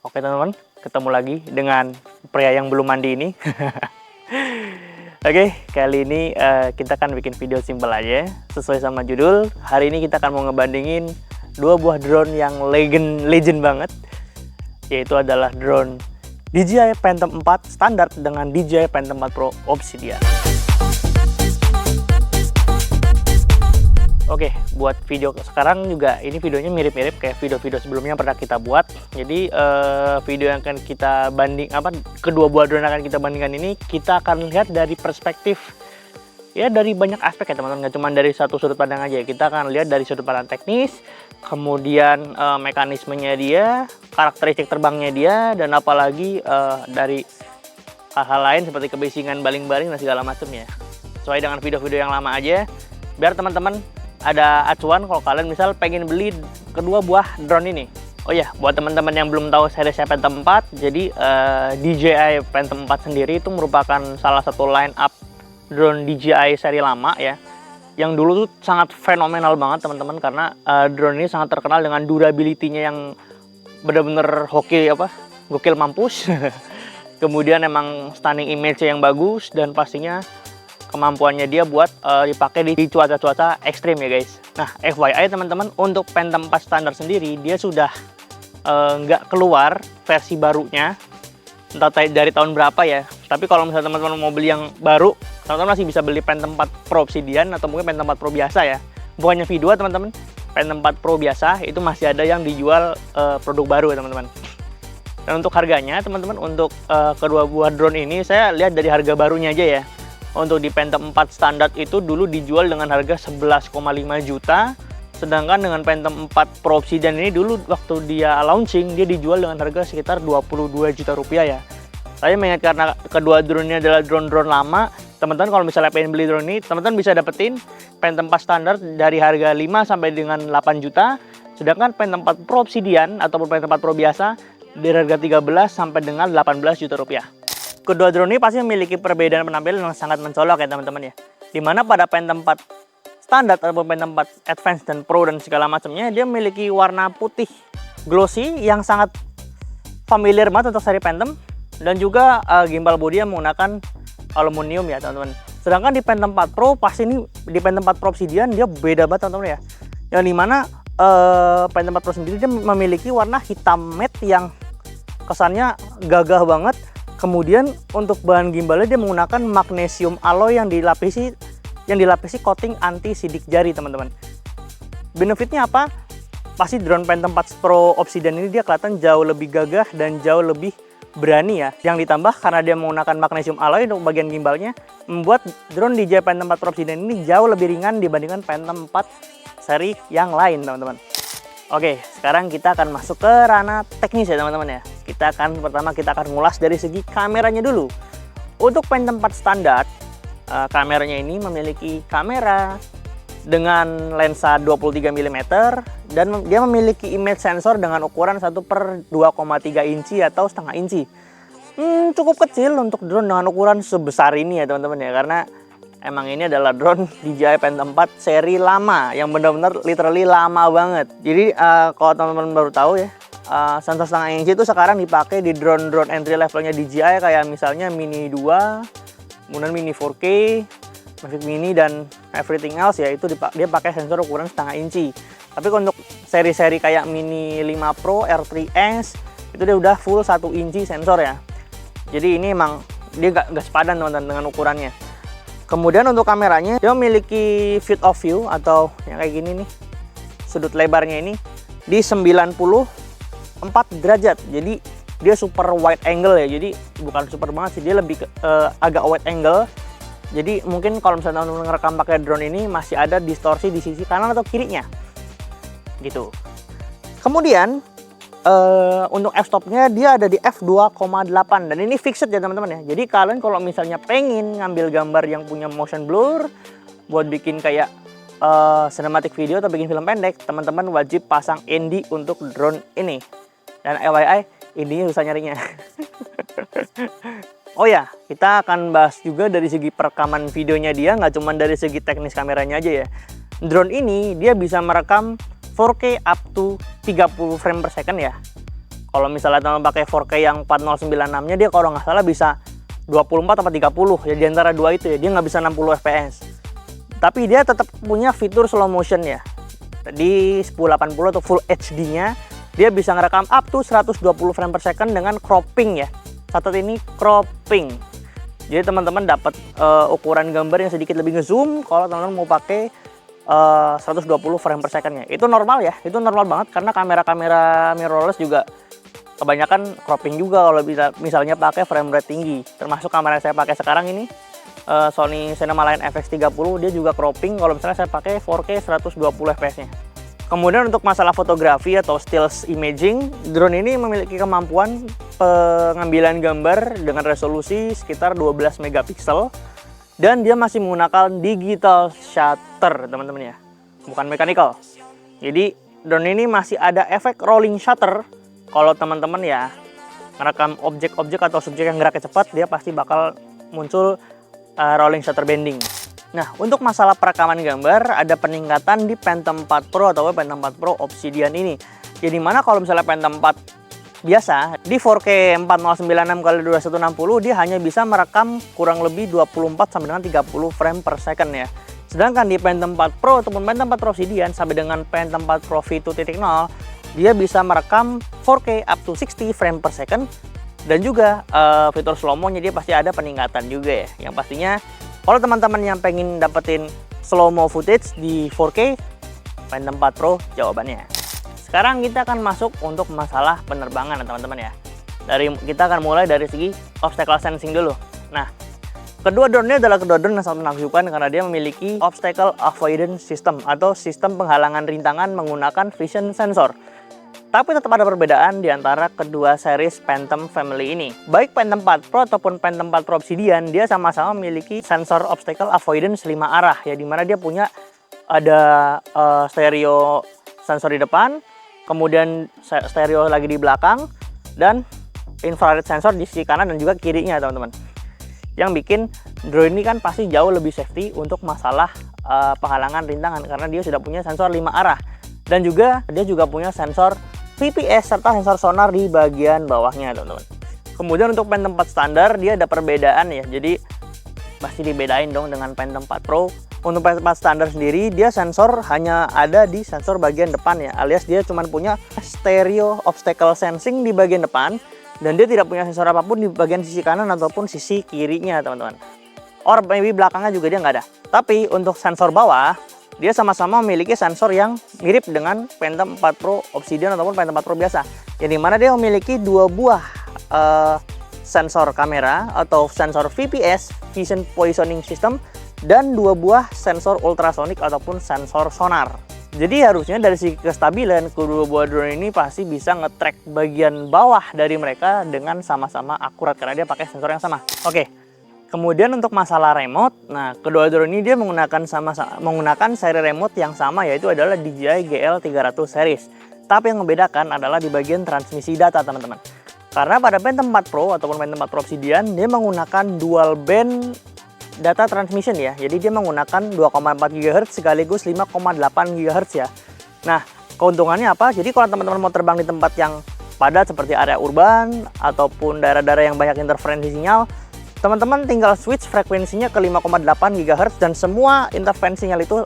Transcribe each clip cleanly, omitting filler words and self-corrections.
Oke teman-teman, ketemu lagi dengan pria yang belum mandi ini. Oke, kali ini kita akan bikin video simpel aja, sesuai sama judul. Hari ini kita akan mau ngebandingin dua buah drone yang legend banget, yaitu adalah drone DJI Phantom 4 standar dengan DJI Phantom 4 Pro Obsidian. Oke, buat video sekarang juga ini videonya mirip-mirip kayak video-video sebelumnya yang pernah kita buat. Jadi video yang akan kita kedua buah drone yang akan kita bandingkan ini kita akan lihat dari perspektif ya, dari banyak aspek ya teman-teman, nggak cuma dari satu sudut pandang aja. Kita akan lihat dari sudut pandang teknis, kemudian mekanismenya dia, karakteristik terbangnya dia, dan apalagi dari hal-hal lain seperti kebisingan baling-baling dan segala macamnya. Sesuai dengan video-video yang lama aja, biar teman-teman ada acuan kalau kalian misal pengen beli kedua buah drone ini. Oh ya, buat teman-teman yang belum tahu series Phantom 4, jadi DJI Phantom 4 sendiri itu merupakan salah satu line up drone DJI seri lama ya, yang dulu tuh sangat fenomenal banget teman-teman, karena drone ini sangat terkenal dengan durability-nya yang bener-bener gokil mampus. Kemudian emang stunning image yang bagus, dan pastinya kemampuannya dia buat dipakai di cuaca-cuaca ekstrim ya guys. Nah, FYI teman-teman, untuk Phantom 4 standar sendiri dia sudah nggak keluar versi barunya, entah dari tahun berapa ya. Tapi kalau misalnya teman-teman mau beli yang baru, teman-teman masih bisa beli Phantom 4 Pro Obsidian atau mungkin Phantom 4 Pro biasa ya. Bukannya V2 teman-teman, Phantom 4 Pro biasa itu masih ada yang dijual produk baru ya teman-teman. Dan untuk harganya teman-teman, untuk kedua buah drone ini saya lihat dari harga barunya aja ya. Untuk di Phantom 4 standar itu dulu dijual dengan harga 11,5 juta. Sedangkan dengan Phantom 4 Pro Obsidian ini dulu waktu dia launching, dia dijual dengan harga sekitar 22 juta rupiah ya. Saya mengingat karena kedua drone ini adalah drone-drone lama, teman-teman kalau misalnya pengen beli drone ini, teman-teman bisa dapetin Phantom 4 standar dari harga 5 sampai dengan 8 juta. Sedangkan Phantom 4 Pro Obsidian ataupun Phantom 4 Pro biasa dari harga 13 sampai dengan 18 juta rupiah. Kedua drone ini pasti memiliki perbedaan penampilan yang sangat mencolok ya teman-teman ya. Dimana pada Phantom 4 standar ataupun Phantom 4 Advance dan Pro dan segala macamnya, dia memiliki warna putih glossy yang sangat familiar banget untuk seri Phantom, dan juga gimbal body yang menggunakan aluminium ya teman-teman. Sedangkan di Phantom 4 Pro pasti ini di Phantom 4 Pro Obsidian dia beda banget teman-teman ya. Yang dimana Phantom 4 Pro sendiri dia memiliki warna hitam matte yang kesannya gagah banget. Kemudian untuk bahan gimbalnya dia menggunakan magnesium alloy yang dilapisi coating anti sidik jari teman-teman. Benefitnya apa? Pasti drone Phantom 4 Pro Obsidian ini dia kelihatan jauh lebih gagah dan jauh lebih berani ya. Yang ditambah karena dia menggunakan magnesium alloy untuk bagian gimbalnya, membuat drone DJI Phantom 4 Pro Obsidian ini jauh lebih ringan dibandingkan Phantom 4 seri yang lain teman-teman. Oke, sekarang kita akan masuk ke ranah teknis ya teman-teman ya. Pertama kita akan ngulas dari segi kameranya dulu. Untuk Phantom 4 standar, kameranya ini memiliki kamera dengan lensa 23 mm dan dia memiliki image sensor dengan ukuran 1/2,3 inci atau setengah inci. Cukup kecil untuk drone dengan ukuran sebesar ini ya teman-teman ya, karena emang ini adalah drone DJI Phantom 4 seri lama yang benar-benar literally lama banget. Jadi kalau teman-teman baru tahu ya, sensor setengah inci itu sekarang dipakai di drone-drone entry levelnya DJI kayak misalnya Mini 2, kemudian Mini 4K, Mavic Mini dan everything else ya, itu dia pakai sensor ukuran setengah inci. Tapi untuk seri-seri kayak Mini 5 Pro, R3S itu dia udah full 1 inci sensor ya. Jadi ini emang dia nggak sepadan teman-teman dengan ukurannya. Kemudian untuk kameranya dia memiliki field of view atau yang kayak gini nih, sudut lebarnya ini di 94 derajat. Jadi dia super wide angle ya. Jadi bukan super banget sih, dia lebih agak wide angle. Jadi mungkin kalau misalnya teman-teman ngerekam pakai drone ini masih ada distorsi di sisi kanan atau kirinya gitu. Kemudian untuk f-stopnya dia ada di f2,8 dan ini fixed ya teman-teman ya. Jadi kalian kalau misalnya pengen ngambil gambar yang punya motion blur buat bikin kayak cinematic video atau bikin film pendek, teman-teman wajib pasang ND untuk drone ini. Dan FYI, ini susah nyarinya. Oh ya, kita akan bahas juga dari segi perekaman videonya dia, nggak cuma dari segi teknis kameranya aja ya. Drone ini dia bisa merekam 4K up to 30 frame per second ya. Kalau misalnya teman pakai 4K yang 4096-nya, dia kalau nggak salah bisa 24 atau 30 ya, di antara dua itu ya, dia nggak bisa 60 fps. Tapi dia tetap punya fitur slow motion ya. Di 1080 atau Full HD-nya dia bisa ngerekam up to 120 frame per second dengan cropping ya. Catat ini, cropping. Jadi teman-teman dapat ukuran gambar yang sedikit lebih ngezoom kalau teman-teman mau pakai 120 frame per second-nya. Itu normal ya, itu normal banget karena kamera-kamera mirrorless juga kebanyakan cropping juga kalau bisa misalnya pakai frame rate tinggi. Termasuk kamera yang saya pakai sekarang ini, Sony Cinemaline FX30, dia juga cropping kalau misalnya saya pakai 4K 120 fps-nya. Kemudian untuk masalah fotografi atau stills imaging, drone ini memiliki kemampuan pengambilan gambar dengan resolusi sekitar 12 megapiksel dan dia masih menggunakan digital shutter, teman-teman ya, bukan mechanical. Jadi drone ini masih ada efek rolling shutter. Kalau teman-teman ya merekam objek-objek atau subjek yang geraknya cepat, dia pasti bakal muncul rolling shutter bending. Nah, untuk masalah perekaman gambar, ada peningkatan di Phantom 4 Pro atau Phantom 4 Pro Obsidian ini. Jadi mana kalau misalnya Phantom 4 biasa, di 4K 4096x2160, dia hanya bisa merekam kurang lebih 24 sampai dengan 30 frame per second ya. Sedangkan di Phantom 4 Pro ataupun Phantom 4 Pro Obsidian sampai dengan Phantom 4 Pro V2.0, dia bisa merekam 4K up to 60 frame per second. Dan juga fitur slow-mo-nya dia pasti ada peningkatan juga ya. Yang pastinya kalau teman-teman yang pengen dapetin slow-mo footage di 4K, Phantom 4 Pro jawabannya. Sekarang kita akan masuk untuk masalah penerbangan teman-teman ya. Kita akan mulai dari segi obstacle sensing dulu. Nah, kedua drone ini adalah kedua drone yang sangat menakjubkan karena dia memiliki obstacle avoidance system atau sistem penghalangan rintangan menggunakan vision sensor. Tapi tetap ada perbedaan di antara kedua series Phantom family ini. Baik Phantom 4 Pro ataupun Phantom 4 Pro Obsidian, dia sama-sama memiliki sensor obstacle avoidance 5 arah ya, dimana dia punya ada stereo sensor di depan, kemudian stereo lagi di belakang, dan infrared sensor di sisi kanan dan juga kirinya teman-teman. Yang bikin drone ini kan pasti jauh lebih safety untuk masalah penghalangan rintangan karena dia sudah punya sensor 5 arah. Dan juga dia juga punya sensor VPS serta sensor sonar di bagian bawahnya teman-teman. Kemudian untuk Phantom 4 standar dia ada perbedaan ya. Jadi pasti dibedain dong dengan Phantom 4 Pro. Untuk Phantom 4 standar sendiri dia sensor hanya ada di sensor bagian depan ya. Alias dia cuma punya stereo obstacle sensing di bagian depan dan dia tidak punya sensor apapun di bagian sisi kanan ataupun sisi kirinya teman-teman. Or maybe belakangnya juga dia nggak ada. Tapi untuk sensor bawah dia sama-sama memiliki sensor yang mirip dengan Phantom 4 Pro Obsidian ataupun Phantom 4 Pro biasa. Yang dimana dia memiliki dua buah sensor kamera atau sensor VPS, Vision Positioning System, dan dua buah sensor ultrasonic ataupun sensor sonar. Jadi harusnya dari segi kestabilan, kedua buah drone ini pasti bisa nge-track bagian bawah dari mereka dengan sama-sama akurat karena dia pakai sensor yang sama. Oke. Kemudian untuk masalah remote, nah kedua drone ini dia menggunakan seri remote yang sama, yaitu adalah DJI GL300 series. Tapi yang membedakan adalah di bagian transmisi data teman-teman. Karena pada Phantom 4 Pro ataupun Phantom 4 Pro Obsidian dia menggunakan dual band data transmission ya. Jadi dia menggunakan 2,4 GHz sekaligus 5,8 GHz ya. Nah keuntungannya apa? Jadi kalau teman-teman mau terbang di tempat yang padat seperti area urban ataupun daerah-daerah yang banyak interferensi sinyal, teman-teman tinggal switch frekuensinya ke 5,8 GHz dan semua interferensi sinyal itu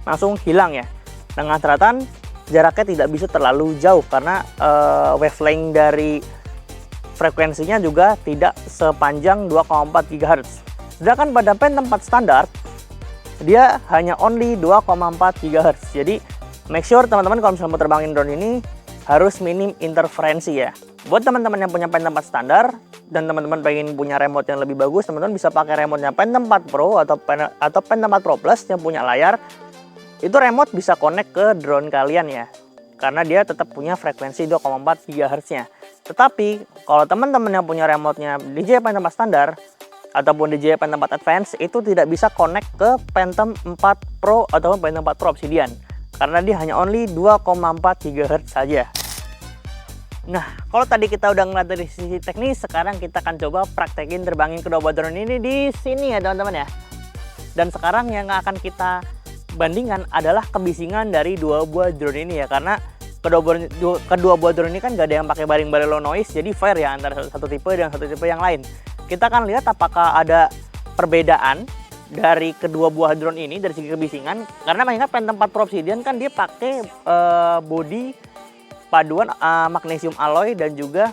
langsung hilang ya. Dengan catatan jaraknya tidak bisa terlalu jauh karena wavelength dari frekuensinya juga tidak sepanjang 2,4 GHz. Sedangkan pada Phantom 4 standar dia hanya only 2,4 GHz. Jadi make sure teman-teman kalau misalnya mau terbangin drone ini harus minim interferensi ya. Buat teman-teman yang punya Phantom 4 standar dan teman-teman pengen punya remote yang lebih bagus, teman-teman bisa pakai remote-nya Phantom 4 Pro atau Phantom 4 Pro Plus yang punya layar. Itu remote bisa connect ke drone kalian ya. Karena dia tetap punya frekuensi 2,4 GHz-nya. Tetapi kalau teman-teman yang punya remote-nya DJI Phantom 4 standar ataupun DJI Phantom 4 Advance itu tidak bisa connect ke Phantom 4 Pro ataupun Phantom 4 Pro Obsidian. Karena dia hanya only 2,4 GHz saja. Nah, kalau tadi kita udah ngeliat dari sisi teknis, sekarang kita akan coba praktekin terbangin kedua buah drone ini di sini ya teman-teman ya. Dan sekarang yang akan kita bandingkan adalah kebisingan dari dua buah drone ini ya, karena kedua buah drone ini kan gak ada yang pakai baling-baling low noise, jadi fair ya antara satu tipe dan satu tipe yang lain. Kita akan lihat apakah ada perbedaan dari kedua buah drone ini dari segi kebisingan, karena mengingat Phantom 4 Pro Obsidian kan dia pakai body paduan magnesium alloy dan juga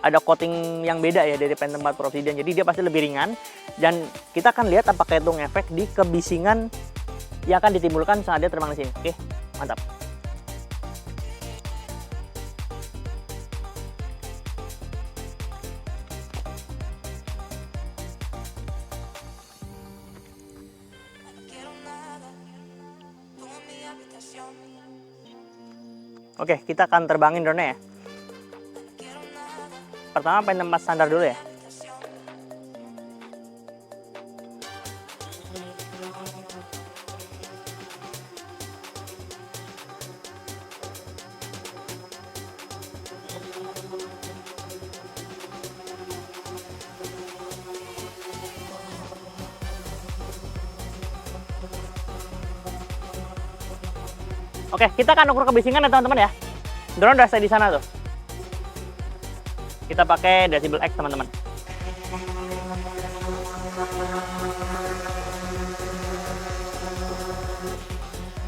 ada coating yang beda ya dari Phantom 4 Pro Obsidian, jadi dia pasti lebih ringan. Dan kita akan lihat apakah itu ngefek di kebisingan yang akan ditimbulkan saat dia terbang di sini. Oke, mantap. Oke, kita akan terbangin drone-nya ya. Pertama Phantom 4 standar dulu ya. Oke, kita akan ukur kebisingan ya teman-teman ya. Drone udah stay di sana tuh. Kita pakai Decibel X teman-teman.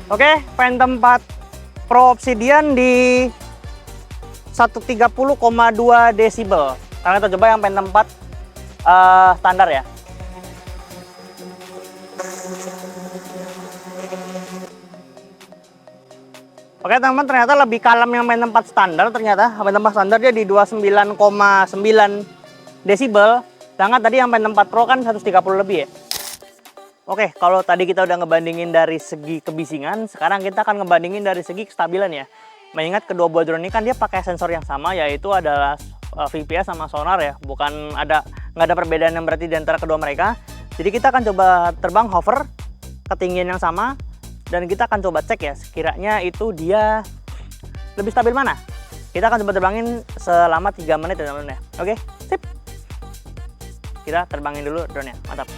Oke, Phantom 4 Pro Obsidian di 130,2 desibel. Sekarang kita coba yang Phantom 4 standar ya. Oke teman-teman, ternyata lebih kalem yang Phantom 4 standar. Ternyata Phantom 4 standar dia di 29,9 desibel. Sedangkan tadi yang Phantom 4 Pro kan 130 lebih ya. Oke, kalau tadi kita udah ngebandingin dari segi kebisingan, sekarang kita akan ngebandingin dari segi kestabilan ya. Mengingat kedua buah drone ini kan dia pakai sensor yang sama, yaitu adalah VPS sama sonar ya. Nggak ada perbedaan yang berarti di antara kedua mereka. Jadi kita akan coba terbang hover ketinggian yang sama. Dan kita akan coba cek ya, sekiranya itu dia lebih stabil mana. Kita akan coba terbangin selama 3 menit ya teman-teman ya. Oke, sip. Kita terbangin dulu drone-nya, mantap.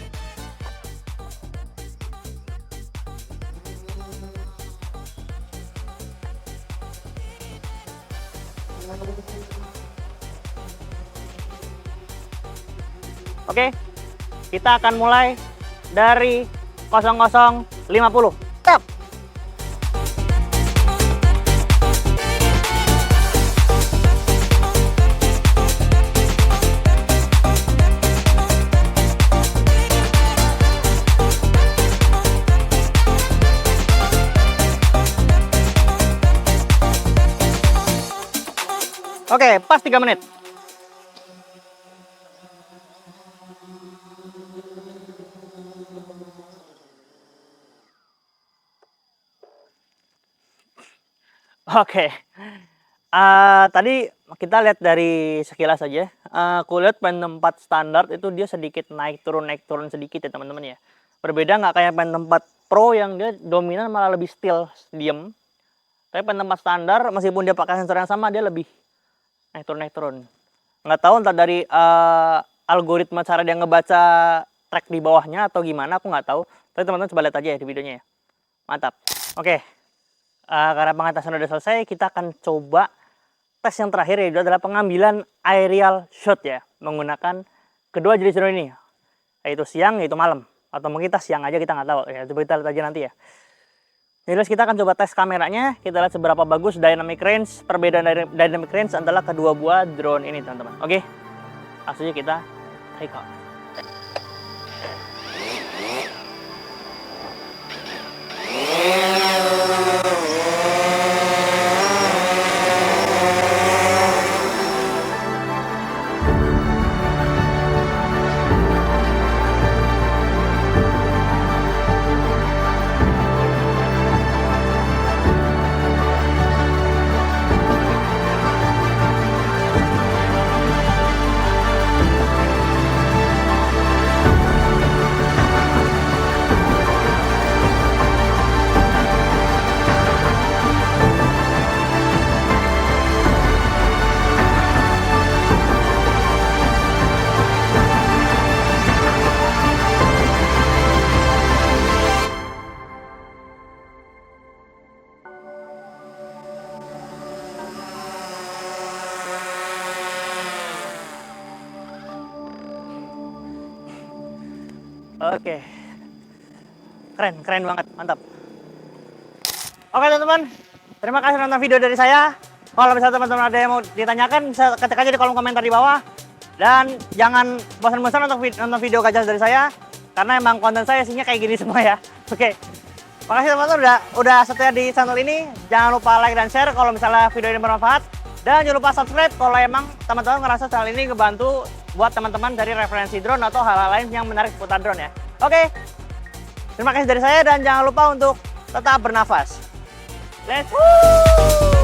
Oke, kita akan mulai dari 00.50. Stop. Oke, pas 3 menit. Oke, tadi kita lihat dari sekilas saja. Aku lihat Phantom 4 standar itu dia sedikit naik turun sedikit ya teman-teman ya. Berbeda nggak kayak Phantom 4 Pro yang dia dominan malah lebih still, diem. Tapi Phantom 4 standar meskipun dia pakai sensor yang sama dia lebih naik turun. Nggak tahu entah dari algoritma cara dia ngebaca track di bawahnya atau gimana, aku nggak tahu. Tapi teman-teman coba lihat aja ya di videonya ya. Mantap. Oke. Karena pengetesan sudah selesai, kita akan coba tes yang terakhir, yaitu adalah pengambilan aerial shot ya, menggunakan kedua jenis drone ini, yaitu siang, yaitu malam, atau mungkin kita siang aja, kita nggak tahu ya. Coba kita lihat aja nanti ya. Jadi kita akan coba tes kameranya, kita lihat seberapa bagus dynamic range. Perbedaan dari dynamic range antara kedua buah drone ini teman-teman. Oke, langsung aja kita take off. Oke. Keren banget, mantap. Oke teman-teman, terima kasih nonton video dari saya. Kalau misalnya teman-teman ada yang mau ditanyakan, bisa ketik aja di kolom komentar di bawah. Dan jangan bosan-bosan untuk nonton video gajah dari saya, karena emang konten saya isinya kayak gini semua ya. Oke. Makasih teman-teman udah setia di channel ini. Jangan lupa like dan share kalau misalnya video ini bermanfaat. Dan jangan lupa subscribe kalau emang teman-teman ngerasa channel ini ngebantu buat teman-teman dari referensi drone atau hal-hal lain yang menarik seputar drone ya. Oke. Terima kasih dari saya dan jangan lupa untuk tetap bernafas. Let's go!